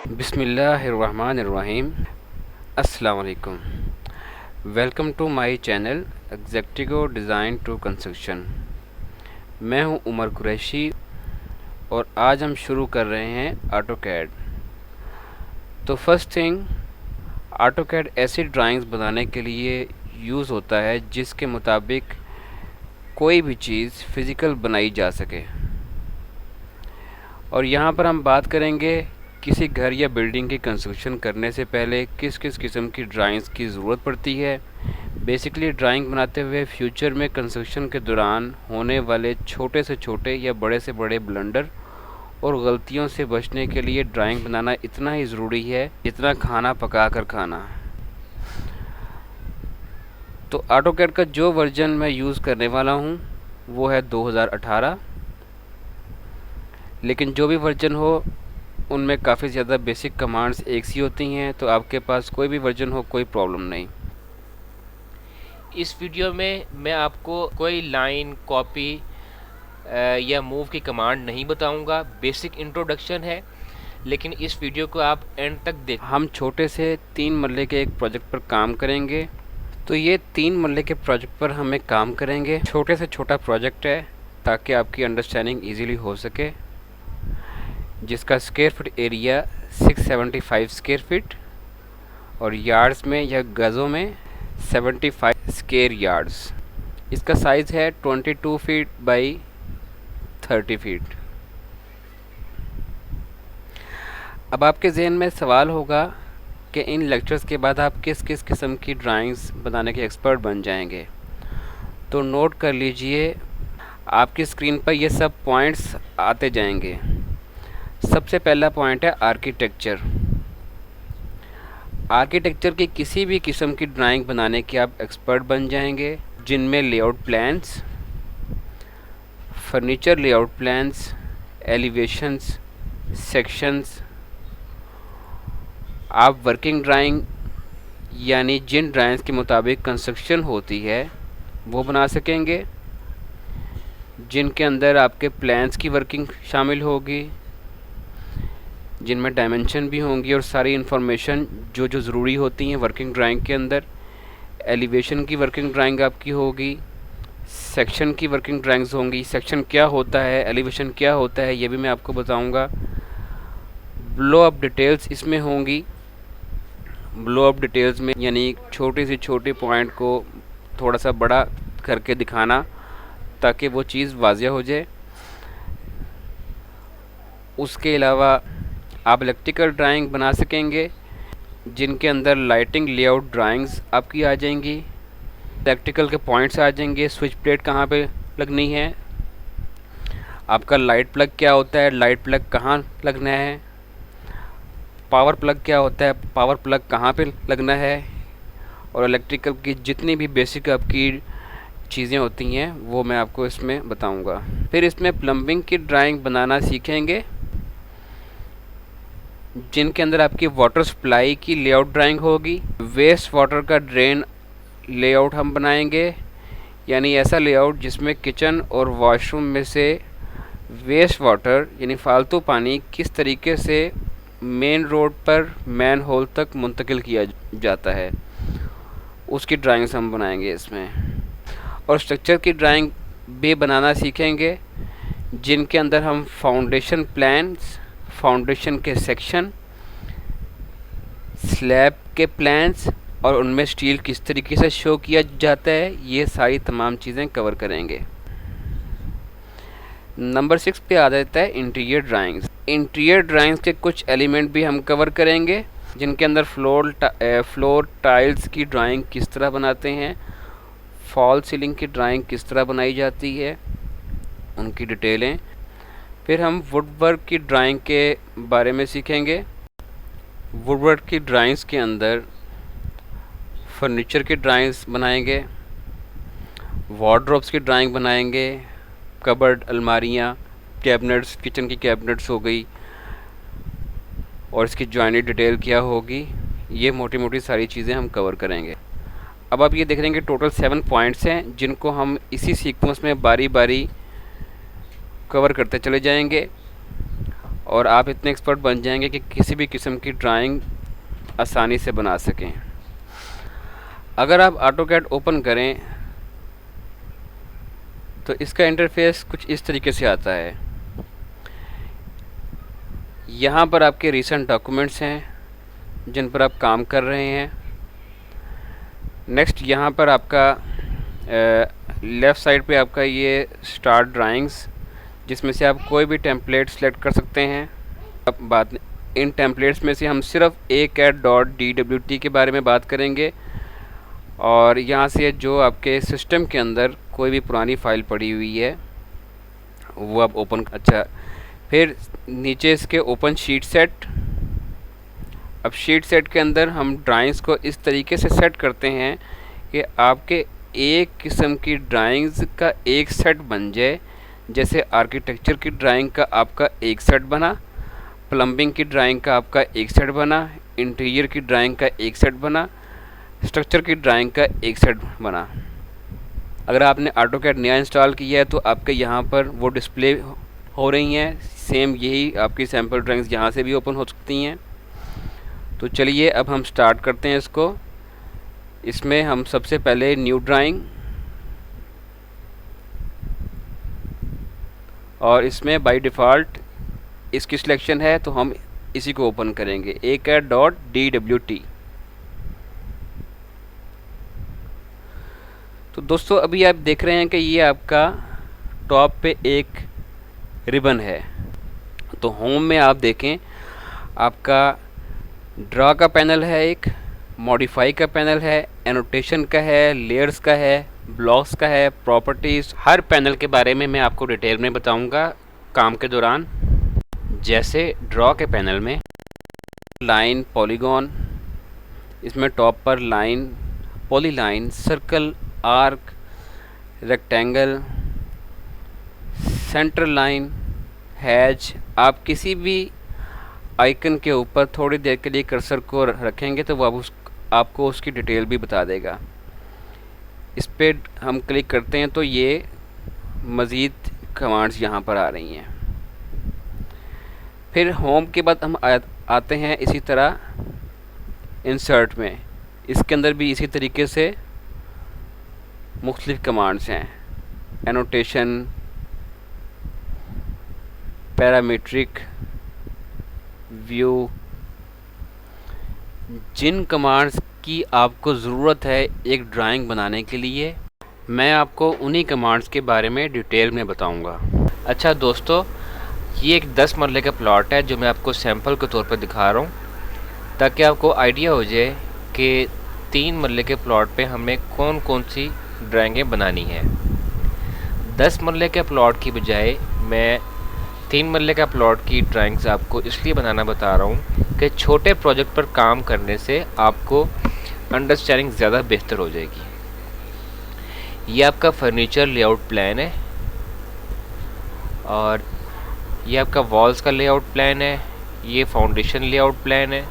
बिस्मिल्लाहिर्रहमानिर्रहीम। अस्सलाम वालेकुम। Welcome to my channel executive design to construction. मैं हूं उमर कुरैशी और आज हम शुरू कर रहे हैं ऑटोकैड। तो फर्स्ट थिंग, ऑटोकैड ऐसी ड्राइंग्स बनाने के लिए यूज़ होता है जिसके मुताबिक कोई भी चीज़ फ़िज़िकल बनाई जा सके। और यहाँ पर हम बात करेंगे किसी घर या बिल्डिंग की कंस्ट्रक्शन करने से पहले किस किस किस्म की ड्राइंग्स की ज़रूरत पड़ती है। बेसिकली ड्राइंग बनाते हुए फ्यूचर में कंस्ट्रक्शन के दौरान होने वाले छोटे से छोटे या बड़े से बड़े ब्लंडर और गलतियों से बचने के लिए ड्राइंग बनाना इतना ही ज़रूरी है जितना खाना पका कर खाना। तो ऑटोकैड का जो वर्जन मैं यूज़ करने वाला हूँ वो है 2018, लेकिन जो भी वर्जन हो उनमें काफ़ी ज़्यादा बेसिक कमांड्स एक सी होती हैं, तो आपके पास कोई भी वर्जन हो कोई प्रॉब्लम नहीं। इस वीडियो में मैं आपको कोई लाइन कॉपी या मूव की कमांड नहीं बताऊंगा। बेसिक इंट्रोडक्शन है, लेकिन इस वीडियो को आप एंड तक देख। हम छोटे से 3 मरले के एक प्रोजेक्ट पर काम करेंगे। तो ये 3 मरले के प्रोजेक्ट पर हमें काम करेंगे। छोटे से छोटा प्रोजेक्ट है ताकि आपकी अंडरस्टैंडिंग ईजीली हो सके, जिसका square foot area 675 square feet और यार्ड्स में या गज़ों में 75 स्क्वायर यार्ड्स। इसका साइज़ है 22 फीट बाई 30 फीट। अब आपके जहन में सवाल होगा कि इन लेक्चर्स के बाद आप किस किस किस्म की ड्राइंग्स बनाने के एक्सपर्ट बन जाएंगे। तो नोट कर लीजिए, आपकी स्क्रीन पर ये सब पॉइंट्स आते जाएंगे। सबसे पहला पॉइंट है आर्किटेक्चर। आर्किटेक्चर की किसी भी किस्म की ड्राइंग बनाने के आप एक्सपर्ट बन जाएंगे, जिनमें layout plans, furniture layout plans, elevations, sections. आप वर्किंग ड्राइंग यानी जिन ड्राइंग्स के मुताबिक कंस्ट्रक्शन होती है वो बना सकेंगे, जिनके अंदर आपके प्लान्स की वर्किंग शामिल होगी, जिनमें डायमेंशन भी होंगी और सारी इन्फॉर्मेशन जो जो ज़रूरी होती हैं वर्किंग ड्राइंग के अंदर। एलिवेशन की वर्किंग ड्राइंग आपकी होगी, सेक्शन की वर्किंग ड्राइंग्स होंगी। सेक्शन क्या होता है, एलिवेशन क्या होता है, ये भी मैं आपको बताऊंगा। ब्लो अप डिटेल्स इसमें होंगी। ब्लो अप डिटेल्स में यानी छोटे से छोटे पॉइंट को थोड़ा सा बड़ा करके दिखाना ताकि वो चीज़ वाज़िया हो जाए। उसके अलावा आप इलेक्ट्रिकल ड्राइंग बना सकेंगे, जिनके अंदर लाइटिंग लेआउट ड्राइंग्स आपकी आ जाएंगी। इलेक्ट्रिकल के पॉइंट्स आ जाएंगे, स्विच प्लेट कहाँ पे लगनी है, आपका लाइट प्लग क्या होता है, लाइट प्लग कहाँ लगना है, पावर प्लग क्या होता है, पावर प्लग कहाँ पे लगना है, और इलेक्ट्रिकल की जितनी भी बेसिक आपकी चीज़ें होती हैं वो मैं आपको इसमें बताऊंगा। फिर इसमें प्लम्बिंग की ड्राइंग बनाना सीखेंगे, जिनके अंदर आपकी वाटर सप्लाई की लेआउट ड्राइंग होगी। वेस्ट वाटर का ड्रेन लेआउट हम बनाएंगे, यानी ऐसा लेआउट जिसमें किचन और वॉशरूम में से वेस्ट वाटर यानी फालतू पानी किस तरीके से मेन रोड पर मैन होल तक मुंतकिल किया जाता है, उसकी ड्राइंग्स हम बनाएंगे इसमें। और स्ट्रक्चर की ड्राइंग भी बनाना सीखेंगे, जिनके अंदर हम फाउंडेशन प्लान्स, फाउंडेशन के सेक्शन, स्लैब के प्लान्स और उनमें स्टील किस तरीके से शो किया जाता है, ये सारी तमाम चीज़ें कवर करेंगे। नंबर 6 पे आ जाता है इंटीरियर ड्राइंग्स। इंटीरियर ड्राइंग्स के कुछ एलिमेंट भी हम कवर करेंगे, जिनके अंदर फ्लोर टाइल्स की ड्राइंग किस तरह बनाते हैं, फॉल सीलिंग की ड्राइंग किस तरह बनाई जाती है, उनकी डिटेलें। फिर हम वुडवर्क की ड्राइंग के बारे में सीखेंगे। वुडवर्क की ड्राइंग्स के अंदर फर्नीचर की ड्राइंग्स बनाएंगे, वार्डरोब्स की ड्राइंग बनाएंगे, कबर्ड, अलमारियाँ, कैबिनेट्स, किचन की कैबिनेट्स हो गई और इसकी जॉइंटेड डिटेल क्या होगी, ये मोटी मोटी सारी चीज़ें हम कवर करेंगे। अब आप ये देख रहे हैं कि टोटल 7 पॉइंट्स हैं, जिनको हम इसी सीक्वेंस में बारी बारी कवर करते चले जाएंगे। और आप इतने एक्सपर्ट बन जाएंगे कि किसी भी किस्म की ड्राइंग आसानी से बना सकें। अगर आप ऑटोकैड ओपन करें तो इसका इंटरफेस कुछ इस तरीके से आता है। यहाँ पर आपके रीसेंट डॉक्यूमेंट्स हैं जिन पर आप काम कर रहे हैं। नेक्स्ट यहाँ पर आपका लेफ़्ट साइड पे आपका ये स्टार्ट ड्राइंग्स, जिसमें से आप कोई भी टेम्पलेट सेलेक्ट कर सकते हैं। अब बात इन टेम्पलेट्स में से हम सिर्फ ACAD.DWT के बारे में बात करेंगे, और यहाँ से जो आपके सिस्टम के अंदर कोई भी पुरानी फ़ाइल पड़ी हुई है वो आप ओपन। अच्छा, फिर नीचे इसके ओपन शीट सेट। अब शीट सेट के अंदर हम ड्राइंग्स को इस तरीके से सेट करते हैं कि आपके एक किस्म की ड्राइंग्स का एक सेट बन जाए। जैसे आर्किटेक्चर की ड्राइंग का आपका एक सेट बना, प्लम्बिंग की ड्राइंग का आपका एक सेट बना, इंटीरियर की ड्राइंग का एक सेट बना, स्ट्रक्चर की ड्राइंग का एक सेट बना। अगर आपने ऑटोकैड नया इंस्टॉल किया है तो आपके यहाँ पर वो डिस्प्ले हो रही हैं। सेम यही आपकी सैम्पल ड्राइंग्स यहाँ से भी ओपन हो सकती हैं। तो चलिए अब हम स्टार्ट करते हैं इसको। इसमें हम सबसे पहले न्यू ड्राइंग, और इसमें बाय डिफ़ॉल्ट इसकी सिलेक्शन है तो हम इसी को ओपन करेंगे, ACAD.DWT। तो दोस्तों अभी आप देख रहे हैं कि ये आपका टॉप पे एक रिबन है। तो होम में आप देखें, आपका ड्रा का पैनल है, एक मॉडिफाई का पैनल है, एनोटेशन का है, लेयर्स का है, ब्लॉक्स का है, प्रॉपर्टीज़। हर पैनल के बारे में मैं आपको डिटेल में बताऊंगा काम के दौरान। जैसे ड्रा के पैनल में लाइन, पॉलीगॉन, इसमें टॉप पर line, polyline, circle, arc, rectangle, centre line, has. आप किसी भी आइकन के ऊपर थोड़ी देर के लिए कर्सर को रखेंगे तो वो आपको उसकी डिटेल भी बता देगा। इस पे हम क्लिक करते हैं तो ये मज़ीद कमांड्स यहाँ पर आ रही हैं। फिर होम के बाद हम आते हैं इसी तरह इंसर्ट में। इसके अंदर भी इसी तरीके से मुख्तलिफ कमांड्स हैं, एनोटेशन, पैरामीट्रिक, व्यू। जिन कमांड्स की आपको ज़रूरत है एक ड्राइंग बनाने के लिए, मैं आपको उन्हीं कमांड्स के बारे में डिटेल में बताऊंगा। अच्छा दोस्तों, ये एक 10 मरले का प्लॉट है जो मैं आपको सैंपल के तौर पर दिखा रहा हूँ, ताकि आपको आइडिया हो जाए कि 3 मरले के प्लॉट पे हमें कौन कौन सी ड्राइंगें बनानी है। 10 मरले के प्लॉट की बजाय मैं 3 मरले का प्लॉट की ड्राइंग्स आपको इसलिए बनाना बता रहा हूँ कि छोटे प्रोजेक्ट पर काम करने से आपको अंडरस्टैंडिंग ज़्यादा बेहतर हो जाएगी। ये आपका फर्नीचर लेआउट प्लान है, और ये आपका वॉल्स का लेआउट प्लान है, ये फाउंडेशन लेआउट प्लान है।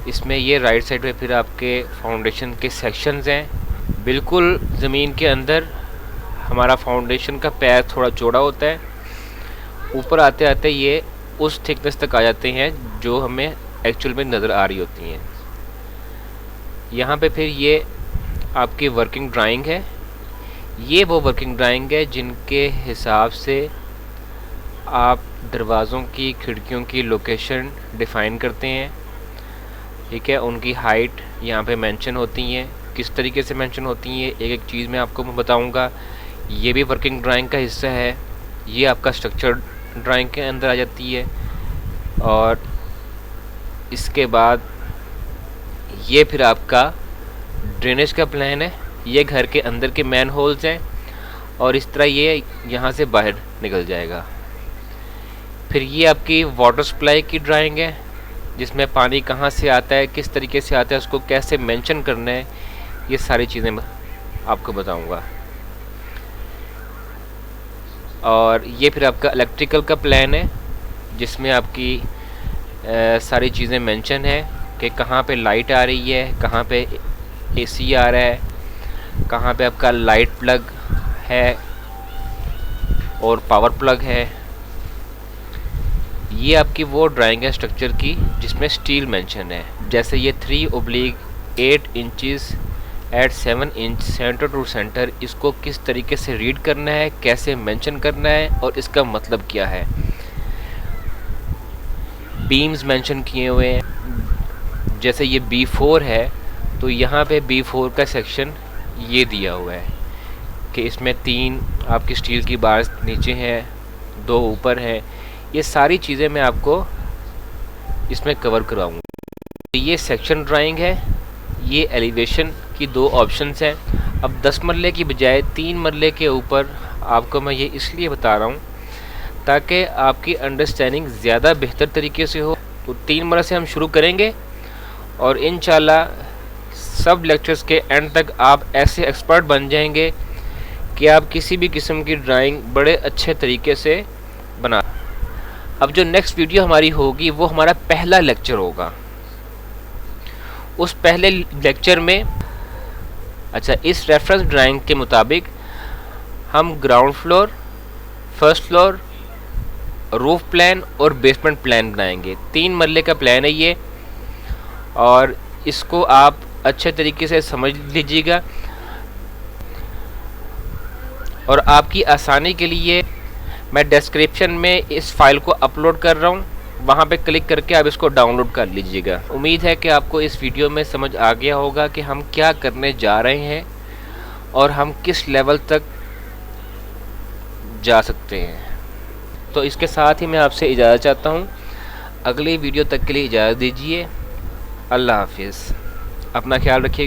इसमें ये राइट साइड पे फिर आपके फाउंडेशन के सेक्शंस हैं। बिल्कुल ज़मीन के अंदर हमारा फाउंडेशन का पैर थोड़ा चौड़ा होता है, ऊपर आते आते ये उस थिकनेस तक आ जाते हैं जो हमें एक्चुअल में नज़र आ रही होती हैं। यहाँ पे फिर ये आपकी वर्किंग ड्राइंग है। ये वो वर्किंग ड्राइंग है जिनके हिसाब से आप दरवाज़ों की, खिड़कियों की लोकेशन डिफ़ाइन करते हैं। ठीक है, उनकी हाइट यहाँ पे मेंशन होती हैं। किस तरीके से मेंशन होती हैं एक एक चीज़ मैं आपको बताऊँगा। ये भी वर्किंग ड्राइंग का हिस्सा है। ये आपका स्ट्रक्चर ड्राइंग के अंदर आ जाती है। और इसके बाद ये फिर आपका ड्रेनेज का प्लान है। ये घर के अंदर के मैन होल्स हैं, और इस तरह ये यहाँ से बाहर निकल जाएगा। फिर ये आपकी वाटर सप्लाई की ड्राइंग है, जिसमें पानी कहाँ से आता है, किस तरीके से आता है, उसको कैसे मेंशन करना है, ये सारी चीज़ें आपको बताऊँगा। और ये फिर आपका इलेक्ट्रिकल का प्लान है, जिसमें आपकी सारी चीज़ें मेंशन है कि कहाँ पे लाइट आ रही है, कहाँ पे एसी आ रहा है, कहाँ पे आपका लाइट प्लग है और पावर प्लग है। ये आपकी वो ड्राइंग है स्ट्रक्चर की जिसमें स्टील मेंशन है। जैसे ये 3/8 inches at 7 inch centre to centre, इसको किस तरीके से रीड करना है, कैसे मेंशन करना है और इसका मतलब क्या है। बीम्स मेंशन किए हुए हैं। जैसे ये B4 है तो यहाँ पे B4 का सेक्शन ये दिया हुआ है कि इसमें 3 आपकी स्टील की बार्स नीचे हैं, 2 ऊपर हैं। ये सारी चीज़ें मैं आपको इसमें कवर करवाऊँगा। ये सेक्शन ड्राइंग है, ये एलिवेशन की 2 ऑप्शंस हैं। अब 10 मरले की बजाय 3 मरले के ऊपर आपको मैं ये इसलिए बता रहा हूँ ताकि आपकी अंडरस्टैंडिंग ज़्यादा बेहतर तरीके से हो। तो 3 मरले से हम शुरू करेंगे और इंशाल्लाह सब लेक्चर्स के एंड तक आप ऐसे एक्सपर्ट बन जाएंगे कि आप किसी भी किस्म की ड्राइंग बड़े अच्छे तरीके से बना। अब जो नेक्स्ट वीडियो हमारी होगी वो हमारा पहला लेक्चर होगा। उस पहले लेक्चर में इस रेफरेंस ड्राइंग के मुताबिक हम ground floor, first floor, roof plan और बेसमेंट प्लान बनाएंगे। 3 मरले का प्लान है ये और इसको आप अच्छे तरीके से समझ लीजिएगा। और आपकी आसानी के लिए मैं डिस्क्रिप्शन में इस फाइल को अपलोड कर रहा हूँ, वहाँ पे क्लिक करके आप इसको डाउनलोड कर लीजिएगा। उम्मीद है कि आपको इस वीडियो में समझ आ गया होगा कि हम क्या करने जा रहे हैं और हम किस लेवल तक जा सकते हैं। तो इसके साथ ही मैं आपसे इजाज़त चाहता हूँ। अगली वीडियो तक के लिए इजाज़त दीजिए। अल्लाह हाफिज़। अपना ख्याल रखिएगा।